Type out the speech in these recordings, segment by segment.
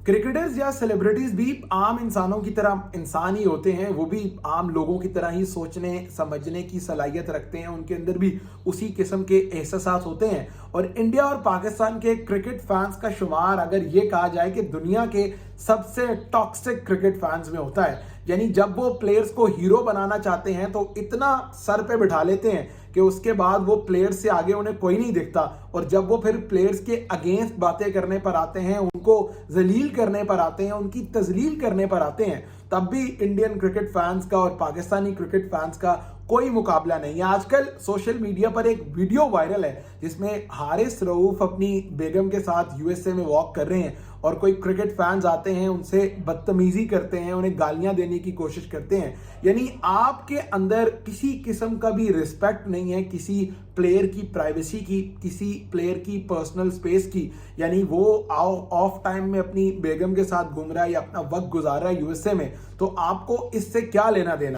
Cricketers या celebrities भी आम इंसानों की तरह इंसान ही होते हैं। वो भी आम लोगों की तरह ही सोचने समझने की सलाहियत रखते हैं। उनके अंदर भी उसी किस्म के एहसास होते हैं। और इंडिया और पाकिस्तान के क्रिकेट फैंस का शुमार अगर ये कहा जाए कि दुनिया के सबसे टॉक्सिक क्रिकेट फैंस में होता है। यानी जब वो प्लेयर्स को हीरो बनाना चाहते हैं तो इतना सर पे बिठा लेते हैं कि उसके बाद वो प्लेयर्स से आगे उन्हें कोई नहीं दिखता। और जब वो फिर प्लेयर्स के अगेंस्ट बातें करने पर आते हैं, उनको जलील करने पर आते हैं, उनकी तजलील करने पर आते हैं, तब भी इंडियन क्रिकेट फैंस का और पाकिस्तानी क्रिकेट फैंस का कोई मुकाबला नहीं है। आजकल सोशल मीडिया पर एक वीडियो वायरल है जिसमें हारिस रऊफ अपनी बेगम के साथ यूएसए में वॉक कर रहे हैं और कोई क्रिकेट फैंस आते हैं, उनसे बदतमीजी करते हैं, उन्हें गालियां देने की कोशिश करते हैं। यानी आपके अंदर किसी किस्म का भी रिस्पेक्ट नहीं है किसी प्लेयर की प्राइवेसी की, किसी प्लेयर की पर्सनल स्पेस की। यानी वो ऑफ टाइम में अपनी बेगम के साथ घूम रहा है या अपना वक्त गुजार रहा है यूएसए में, तो आपको इससे क्या लेना देना।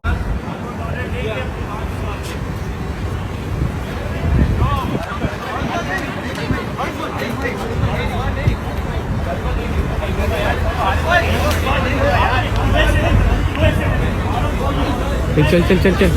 चल चल चल चल।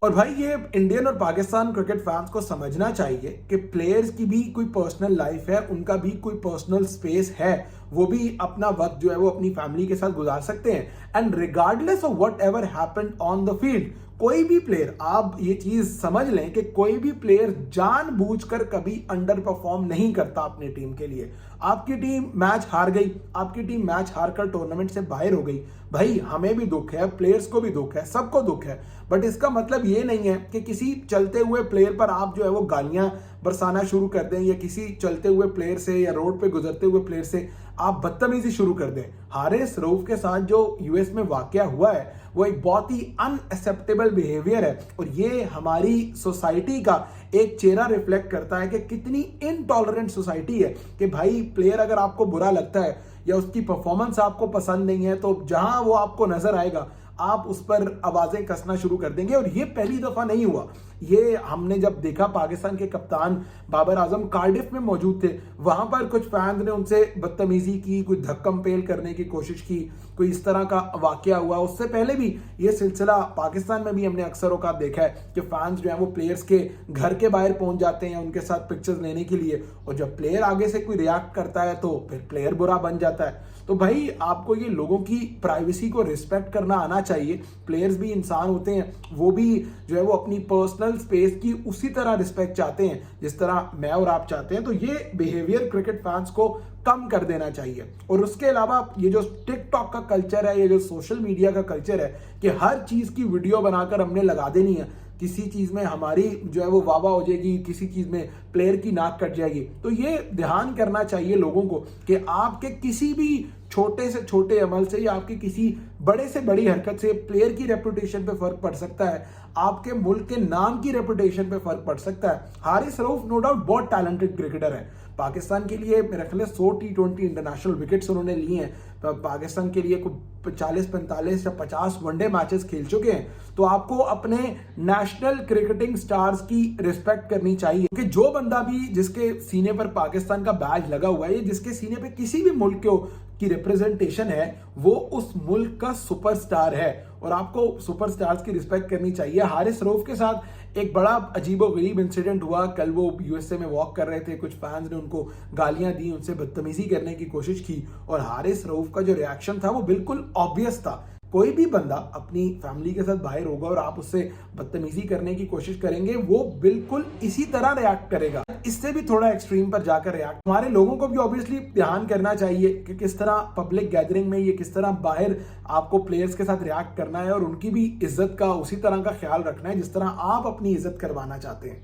और भाई ये इंडियन और पाकिस्तान क्रिकेट फैंस को समझना चाहिए कि प्लेयर्स की भी कोई पर्सनल लाइफ है, उनका भी कोई पर्सनल स्पेस है। वो भी अपना वक्त जो है वो अपनी फैमिली के साथ गुजार सकते हैं। And regardless of what ever happened on the field, कोई भी प्लेयर, आप ये चीज समझ लें कि कोई भी प्लेयर जानबूझकर कभी अंडर परफॉर्म नहीं करता अपनी टीम के लिए। आपकी टीम मैच हार गई, आपकी टीम मैच हारकर टूर्नामेंट से बाहर हो गई, भाई हमें भी दुख है, प्लेयर्स को भी दुख है, सबको दुख है। बट इसका मतलब ये नहीं है कि किसी चलते हुए प्लेयर पर आप जो है वो गालियां बरसाना शुरू कर दें, या किसी चलते हुए प्लेयर से या रोड पे गुजरते हुए प्लेयर से आप बदतमीजी शुरू कर दें। हारिस रऊफ के साथ जो यूएस में वाकया हुआ है वो एक बहुत ही अनएक्सेप्टेबल बिहेवियर है। और ये हमारी सोसाइटी का एक चेहरा रिफ्लेक्ट करता है कि कितनी इनटॉलरेंट सोसाइटी है कि भाई प्लेयर अगर आपको बुरा लगता है या उसकी परफॉर्मेंस आपको पसंद नहीं है तो जहां वो आपको नजर आएगा आप उस पर आवाजें कसना शुरू कर देंगे। और ये पहली दफा नहीं हुआ, ये हमने जब देखा पाकिस्तान के कप्तान बाबर आजम कार्डिफ में मौजूद थे, वहां पर कुछ फैंस ने उनसे बदतमीजी की, कोई धक्कम पेल करने की कोशिश की, कोई इस तरह का वाकया हुआ। उससे पहले भी ये सिलसिला पाकिस्तान में भी हमने अक्सर औकात देखा है कि फैंस जो है वो प्लेयर्स के घर के बाहर पहुंच जाते हैं उनके साथ पिक्चर्स लेने के लिए, और जब प्लेयर आगे से कोई रिएक्ट करता है तो फिर प्लेयर बुरा बन जाता है। तो भाई आपको ये लोगों की प्राइवेसी को रिस्पेक्ट करना आना चाहिए। प्लेयर्स भी इंसान होते हैं, वो भी जो है वो अपनी पर्सनल स्पेस की उसी तरह रिस्पेक्ट चाहते हैं जिस तरह मैं और आप चाहते हैं। तो ये बिहेवियर क्रिकेट फैंस को कम कर देना चाहिए। और उसके अलावा ये जो टिकटॉक का कल्चर है, ये जो सोशल मीडिया का कल्चर है कि हर चीज की वीडियो बनाकर हमने लगा देनी है, किसी चीज में हमारी जो है वो वाह वाह हो जाएगी, किसी चीज में प्लेयर की नाक कट जाएगी, तो ये ध्यान करना चाहिए लोगों को कि आपके किसी भी छोटे से छोटे अमल से या आपकी किसी बड़े से बड़ी हरकत से प्लेयर की रेपुटेशन पे फर्क पड़ सकता है, आपके मुल्क के नाम की रेपुटेशन पे फर्क पड़ सकता है। हारिस रऊफ नो डाउट बहुत टैलेंटेड क्रिकेटर है। पाकिस्तान के लिए मेरे ख्याल 100 T20 इंटरनेशनल विकेट्स उन्होंने लिए हैं। पाकिस्तान के लिए 40, 45 या 50 वनडे मैचेस खेल चुके हैं। तो आपको अपने नेशनल क्रिकेटिंग स्टार्स की रिस्पेक्ट करनी चाहिए कि जो बंदा भी जिसके सीने पर पाकिस्तान का बैज लगा हुआ है, जिसके सीने पे किसी भी मुल्क की रिप्रेजेंटेशन है, वो उस मुल्क का सुपरस्टार है और आपको सुपरस्टार्स की रिस्पेक्ट करनी चाहिए। हारिस रऊफ के साथ एक बड़ा अजीबोगरीब इंसिडेंट हुआ। कल वो यूएसए में वॉक कर रहे थे, कुछ फैंस ने उनको गालियां दी, उनसे बदतमीजी करने की कोशिश की, और हारिस रऊफ का जो रिएक्शन था वो बिल्कुल ऑब्वियस था। कोई भी बंदा अपनी फैमिली के साथ बाहर होगा और आप उससे बदतमीजी करने की कोशिश करेंगे, वो बिल्कुल इसी तरह रिएक्ट करेगा, इससे भी थोड़ा एक्सट्रीम पर जाकर रिएक्ट। हमारे लोगों को भी ऑब्वियसली ध्यान करना चाहिए कि किस तरह पब्लिक गैदरिंग में, ये किस तरह बाहर आपको प्लेयर्स के साथ रिएक्ट करना है, और उनकी भी इज्जत का उसी तरह का ख्याल रखना है जिस तरह आप अपनी इज्जत करवाना चाहते हैं।